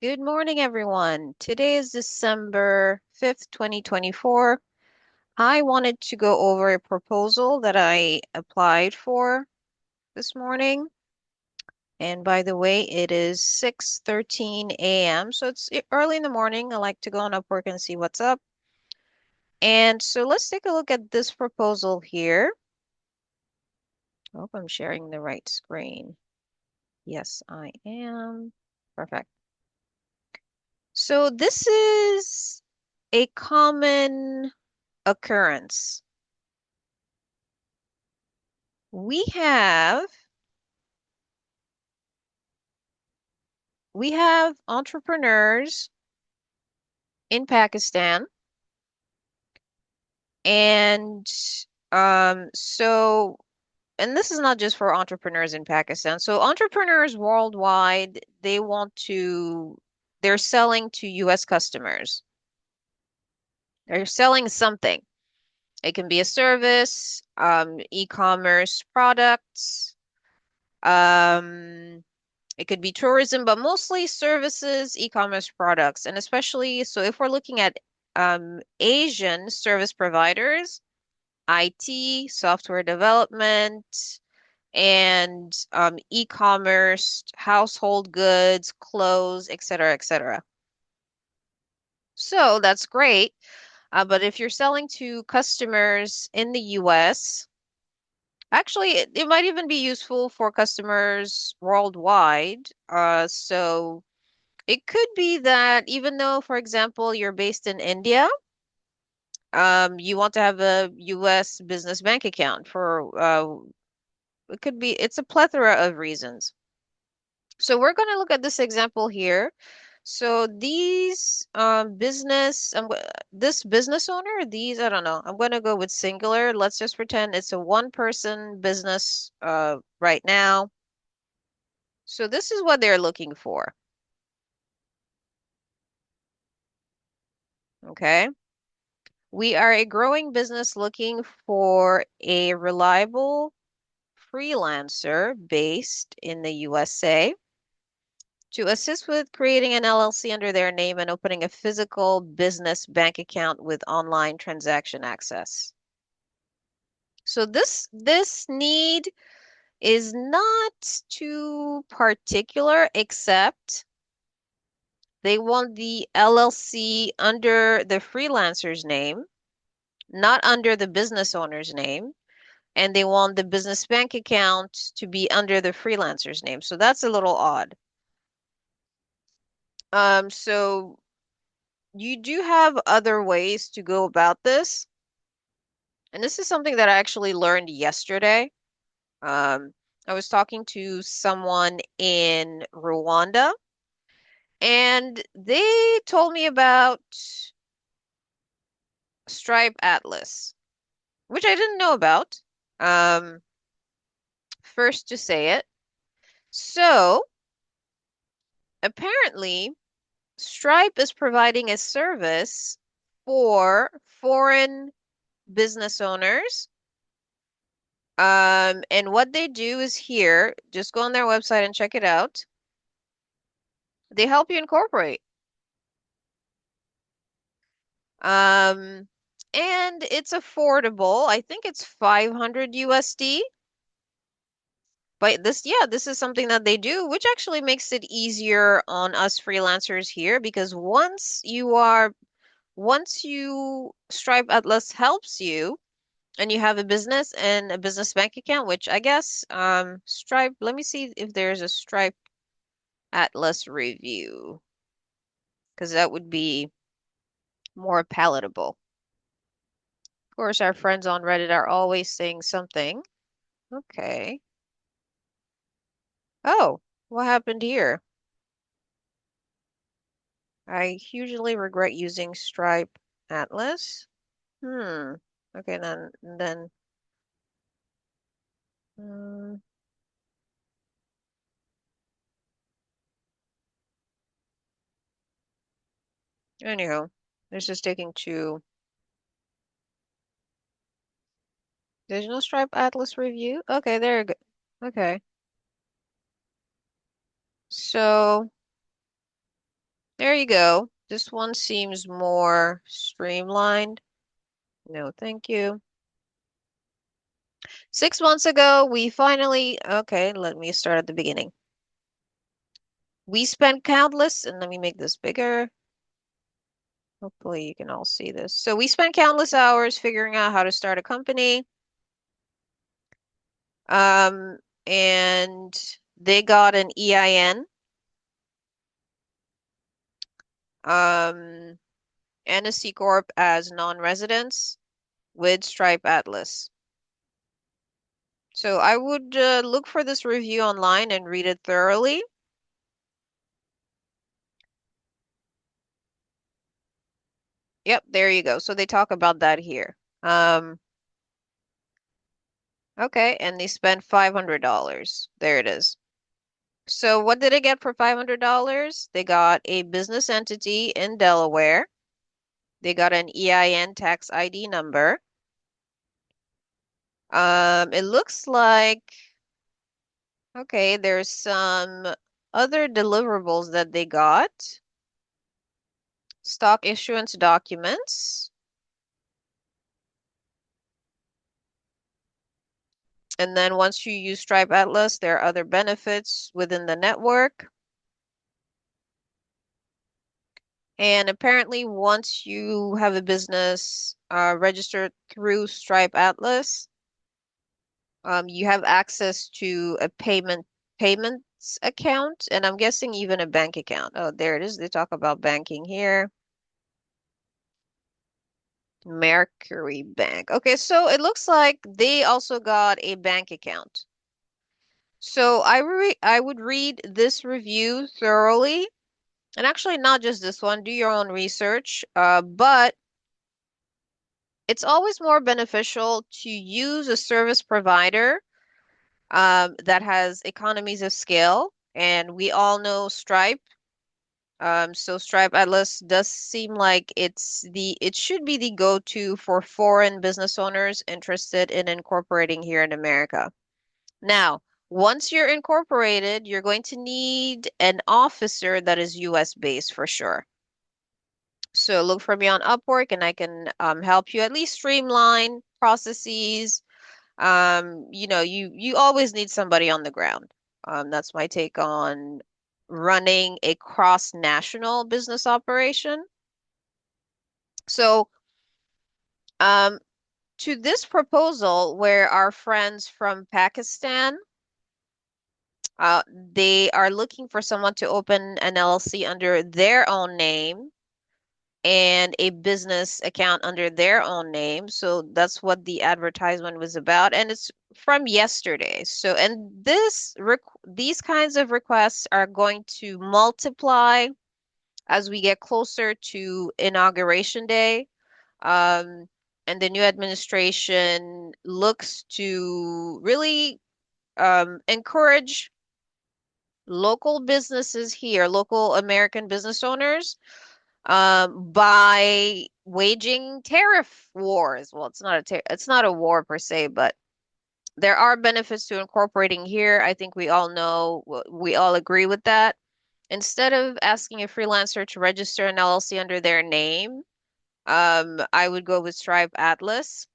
Good morning, everyone. Today is December 5th, 2024. I wanted to go over a proposal that I applied for this morning. And by the way, it is 6:13 a.m. So it's early in the morning. I like to go on Upwork and see what's up. And so let's take a look at this proposal here. I hope I'm sharing the right screen. Yes, I am. Perfect. So this is a common occurrence. We have we have entrepreneurs in Pakistan, and so and this is not just for entrepreneurs in Pakistan. So entrepreneurs worldwide, they're selling to US customers. They're selling something. It can be a service, e-commerce products, um, it could be tourism, but mostly services, e-commerce products. And especially, so if we're looking at Asian service providers, IT, software development, and e-commerce, household goods, clothes, et cetera, et cetera. So that's great. But if you're selling to customers in the US, actually, it might even be useful for customers worldwide. So it could be that even though, for example, you're based in India, you want to have a US business bank account for it's a plethora of reasons. So we're going to look at this example here. So these this business owner, I don't know. I'm going to go with singular. Let's just pretend it's a one person business right now. So this is what they're looking for. Okay. We are a growing business looking for a reliable freelancer based in the USA to assist with creating an LLC under their name and opening a physical business bank account with online transaction access. So this need is not too particular, except they want the LLC under the freelancer's name, not under the business owner's name. And they want the business bank account to be under the freelancer's name. So that's a little odd. So you do have other ways to go about this. And this is something that I actually learned yesterday. Um, I was talking to someone in Rwanda, and they told me about Stripe Atlas, which I didn't know about. Um, First to say it. So apparently, Stripe is providing a service for foreign business owners. And what they do is here, just go on their website and check it out. They help you incorporate. Um, and it's affordable. I think it's 500 USD. But this is something that they do, which actually makes it easier on us freelancers here because once you Stripe Atlas helps you and you have a business and a business bank account, which I guess Stripe, let me see if there's a Stripe Atlas review because that would be more palatable. Of course, our friends on Reddit are always saying something. Okay. Oh, what happened here? I hugely regret using Stripe Atlas. Hmm. Okay, then mm, anyhow, this is taking two. There's no Stripe Atlas review? Okay, there you go. Okay. So There you go. This one seems more streamlined. No, thank you. 6 months ago, we finally, okay, let me start at the beginning. We spent countless, and let me make this bigger. Hopefully you can all see this. So we spent countless hours figuring out how to start a company. Um, and they got an EIN, um, and a C Corp as non-residents with Stripe Atlas. So I would look for this review online and read it thoroughly. Yep, there you go. So they talk about that here. Okay, and they spent $500. There it is. So what did they get for $500? They got a business entity in Delaware. They got an EIN tax ID number. It looks like, okay, there's some other deliverables that they got. Stock issuance documents. And then once you use Stripe Atlas, there are other benefits within the network. And apparently, once you have a business registered through Stripe Atlas, you have access to a payments account, and I'm guessing even a bank account. Oh, there it is. They talk about banking here. Mercury Bank. Okay, so it looks like they also got a bank account. So I would read this review thoroughly, and actually not just this one, do your own research. But it's always more beneficial to use a service provider that has economies of scale, and we all know Stripe. So Stripe Atlas does seem like it should be the go-to for foreign business owners interested in incorporating here in America. Now, once you're incorporated, you're going to need an officer that is US based for sure. So look for me on Upwork and I can help you at least streamline processes. You always need somebody on the ground. That's my take on running a cross-national business operation. So, um, to this proposal, where our friends from Pakistan, they are looking for someone to open an LLC under their own name and a business account under their own name. So that's what the advertisement was about, and it's from yesterday. So, and these kinds of requests are going to multiply as we get closer to inauguration day. Um, and the new administration looks to really encourage local businesses here, local American business owners by waging tariff wars. Well, it's not a war per se, but there are benefits to incorporating here. I think we all know, we all agree with that. Instead of asking a freelancer to register an LLC under their name, I would go with Stripe Atlas.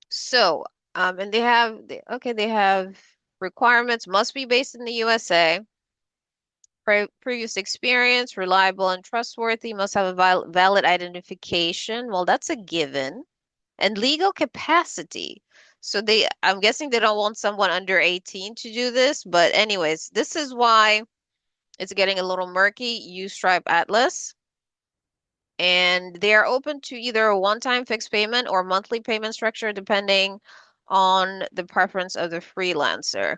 So, and they have requirements must be based in the USA. Previous experience, reliable and trustworthy, must have a valid identification. Well, that's a given. And legal capacity. So I'm guessing they don't want someone under 18 to do this. But anyways, this is why it's getting a little murky. Use Stripe Atlas. And they are open to either a one-time fixed payment or monthly payment structure, depending on the preference of the freelancer.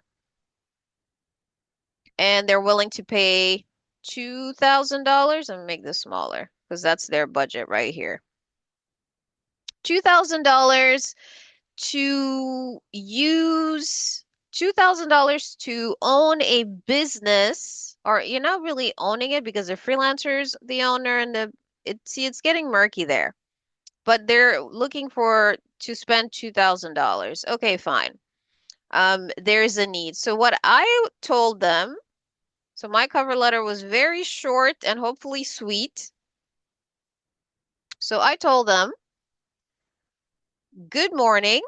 And they're willing to pay $2,000 and make this smaller because that's their budget right here. $2,000 to use $2,000 to own a business, or you're not really owning it because the freelancer's the owner and it's getting murky there. But they're looking for to spend $2,000. Okay, fine. There's a need. So what I told them So my cover letter was very short and hopefully sweet. So I told them, good morning.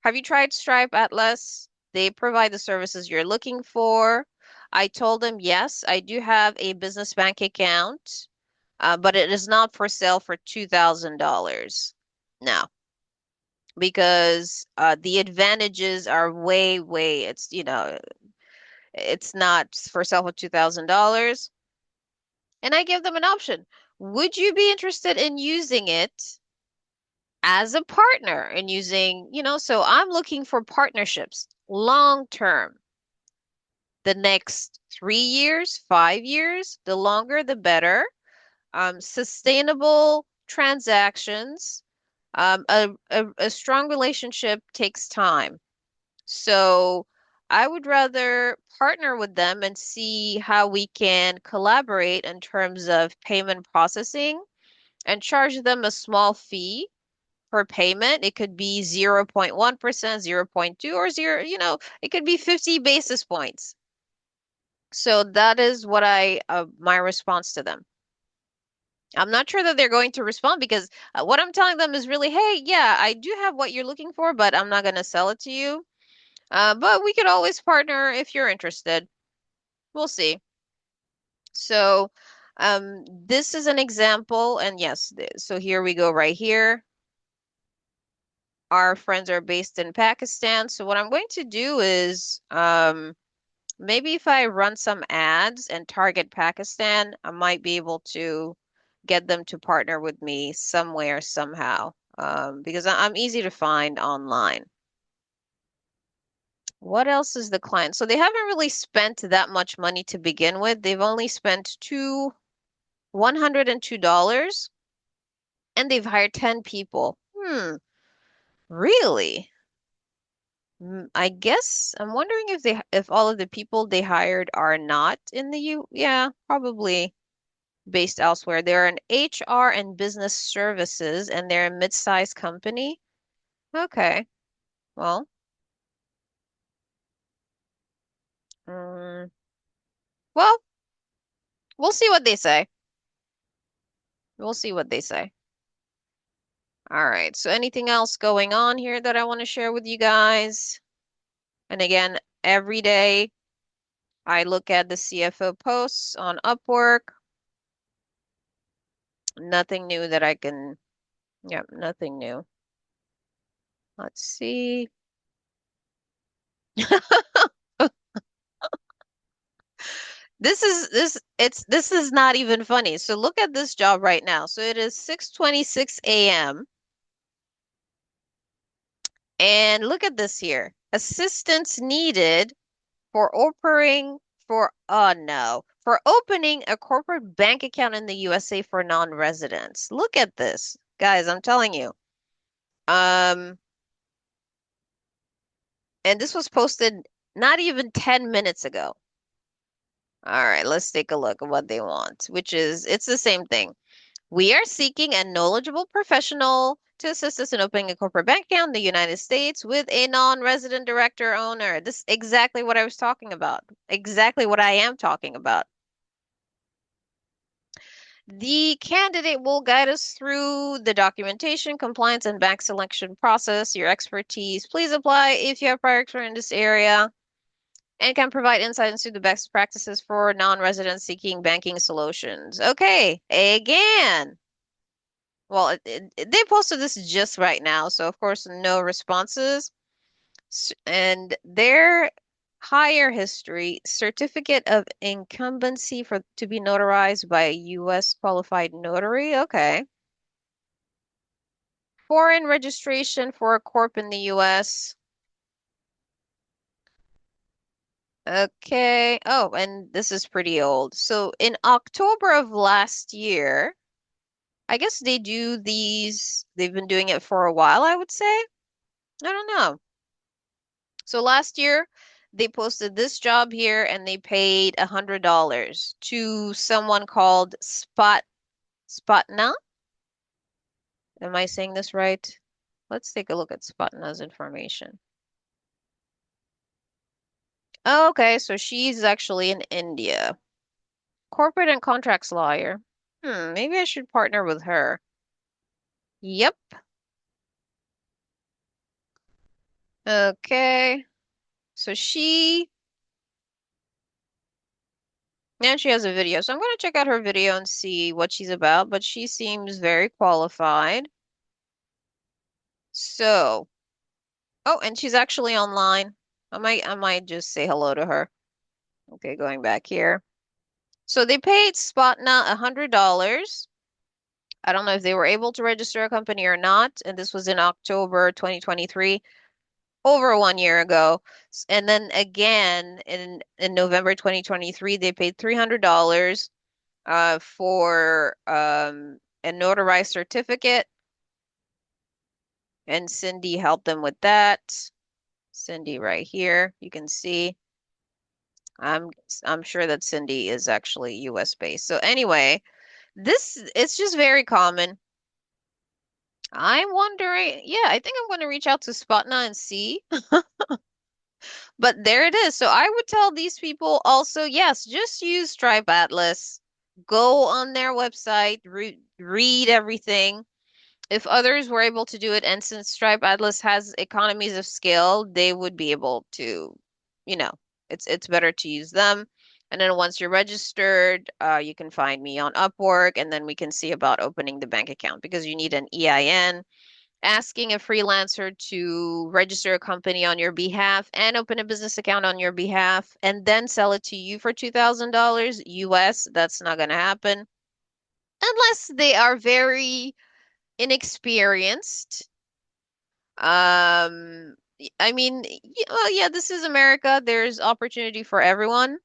Have you tried Stripe Atlas? They provide the services you're looking for. I told them, yes, I do have a business bank account, but it is not for sale for $2,000. No, because the advantages are way, it's not for sale for $2,000. And I give them an option. Would you be interested in using it as a partner and so I'm looking for partnerships long term, the next 3 years, 5 years, the longer, the better. Sustainable transactions. A strong relationship takes time. So I would rather partner with them and see how we can collaborate in terms of payment processing and charge them a small fee per payment. It could be 0.1%, 0.2, or it could be 50 basis points. So that is what my response to them. I'm not sure that they're going to respond because what I'm telling them is really, hey, yeah, I do have what you're looking for, but I'm not going to sell it to you. But we could always partner if you're interested. We'll see. So, this is an example, and yes, so here we go right here. Our friends are based in Pakistan. So what I'm going to do is, maybe if I run some ads and target Pakistan, I might be able to get them to partner with me somewhere, somehow, because I'm easy to find online. What else is the client? So they haven't really spent that much money to begin with. They've only spent $102 and they've hired 10 people. Really? I guess I'm wondering if all of the people they hired are not in the U. Yeah, probably based elsewhere. They're an HR and business services and they're a mid-sized company. Okay. Well, mm, well, we'll see what they say. We'll see what they say. All right. So anything else going on here that I want to share with you guys? And again, every day I look at the CFO posts on Upwork. Nothing new that I can, yeah, nothing new. Let's see. This is not even funny. So look at this job right now. So it is 6:26 a.m. and look at this here. Assistance needed for for opening a corporate bank account in the USA for non-residents. Look at this. Guys, I'm telling you. Um, and this was posted not even 10 minutes ago. All right, let's take a look at what they want, which is it's the same thing. We are seeking a knowledgeable professional to assist us in opening a corporate bank account in the United States with a non-resident director owner. This is exactly what I was talking about. Exactly what I am talking about. The candidate will guide us through the documentation, compliance, and bank selection process. Your expertise. Please apply if you have prior experience in this area and can provide insight into the best practices for non-residents seeking banking solutions. Okay, again. Well, they posted this just right now, so of course, no responses. And their hire history, certificate of incumbency for to be notarized by a U.S. qualified notary. Okay. Foreign registration for a corp in the U.S. Okay. Oh, and this is pretty old. So in October of last year, I guess they've been doing it for a while, I would say. I don't know. So last year, they posted this job here and they paid $100 to someone called Spotna. Am I saying this right? Let's take a look at Spotna's information. Okay, so she's actually in India. Corporate and contracts lawyer. Maybe I should partner with her. Yep. Okay. So and she has a video. So I'm going to check out her video and see what she's about, but she seems very qualified. So, oh, and she's actually online. I might just say hello to her. Okay, going back here. So they paid Spotna $100. I don't know if they were able to register a company or not, and this was in October 2023, over 1 year ago. And then again in November 2023, they paid $300 for a notarized certificate, and Cindy helped them with that. Cindy right here, you can see. I'm I'm sure that Cindy is actually US based. So anyway, this it's just very common. I'm wondering, yeah, I think I'm going to reach out to Spotna and see. But there it is. So I would tell these people also, yes, just use Stripe Atlas. Go on their website, read everything. If others were able to do it, and since Stripe Atlas has economies of scale, they would be able to, you know, it's better to use them. And then once you're registered, you can find me on Upwork, and then we can see about opening the bank account because you need an EIN, asking a freelancer to register a company on your behalf and open a business account on your behalf, and then sell it to you for $2,000 US. That's not going to happen unless they are very inexperienced. I mean, well, yeah, this is America. There's opportunity for everyone.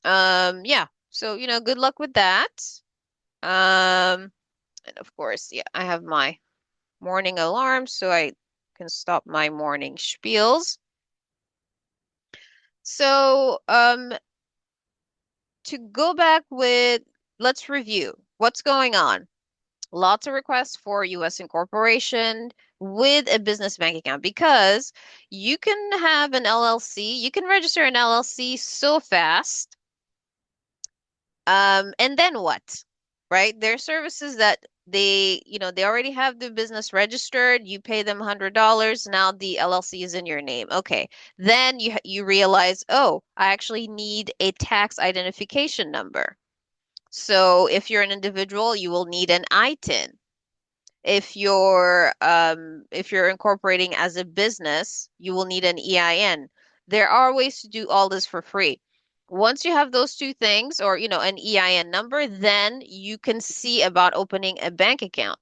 Yeah. So, good luck with that. Um, and of course, yeah, I have my morning alarm so I can stop my morning spiels. So, to go back with, let's review what's going on. Lots of requests for US incorporation with a business bank account because you can have an LLC, you can register an LLC so fast. And then what? Right? There are services that they already have the business registered, you pay them $100, now the LLC is in your name. Okay. Then you realize, "Oh, I actually need a tax identification number." So if you're an individual, you will need an ITIN. If you're incorporating as a business, you will need an EIN. There are ways to do all this for free. Once you have those two things, or an EIN number, then you can see about opening a bank account.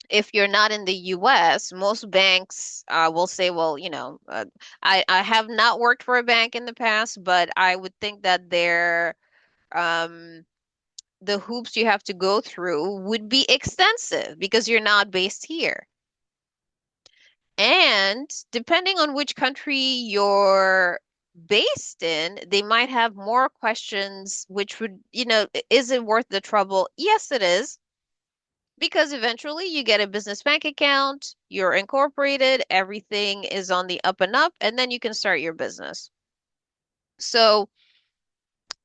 If you're not in the US, most banks will say, well, I have not worked for a bank in the past, but I would think that um, the hoops you have to go through would be extensive because you're not based here. And depending on which country you're based in, they might have more questions, which would, is it worth the trouble? Yes, it is, because eventually you get a business bank account, you're incorporated, everything is on the up and up, and then you can start your business. So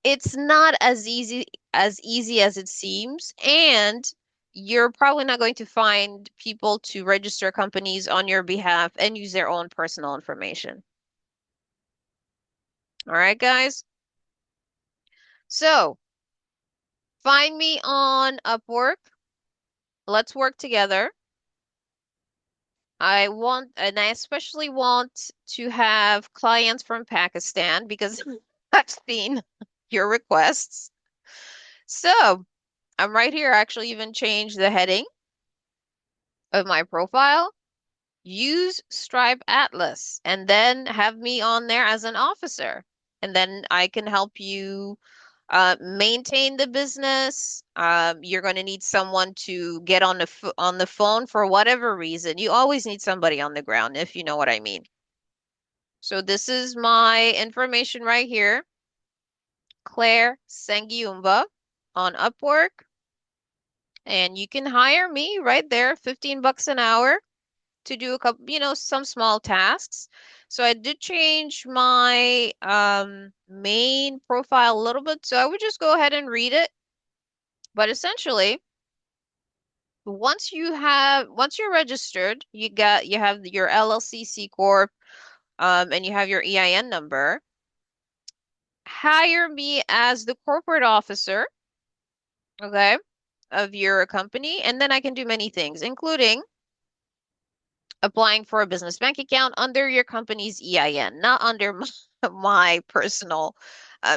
it's not as easy as it seems, and you're probably not going to find people to register companies on your behalf and use their own personal information. All right, guys. So find me on Upwork. Let's work together. And I especially want to have clients from Pakistan because I've seen your requests. So I'm right here. I actually even changed the heading of my profile. Use Stripe Atlas and then have me on there as an officer. And then I can help you maintain the business. You're going to need someone to get on the phone for whatever reason. You always need somebody on the ground, if you know what I mean. So this is my information right here. Claire Sengiumba on Upwork. And you can hire me right there, 15 bucks an hour. to do a couple, some small tasks. So I did change my main profile a little bit. So I would just go ahead and read it. But essentially, once you're registered, you have your LLC C Corp, and you have your EIN number. Hire me as the corporate officer, okay, of your company, and then I can do many things, including applying for a business bank account under your company's EIN, not under my personal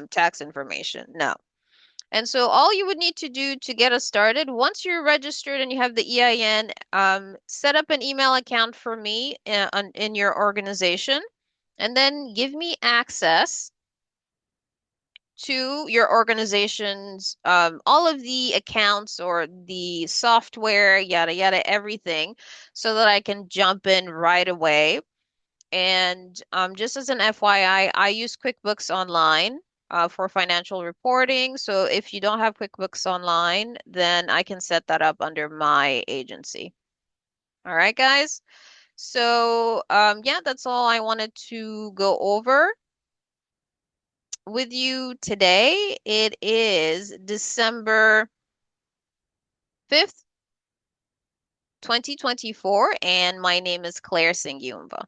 tax information. No. And so all you would need to do to get us started, once you're registered and you have the EIN, set up an email account for me in your organization, and then give me access to your organization's all of the accounts or the software, yada yada, everything, so that I can jump in right away. And just as an FYI, I use QuickBooks Online for financial reporting. So if you don't have QuickBooks Online, then I can set that up under my agency. All right, guys. So yeah, that's all I wanted to go over with you today. It is December 5th, 2024, and my name is Claire Singyumva.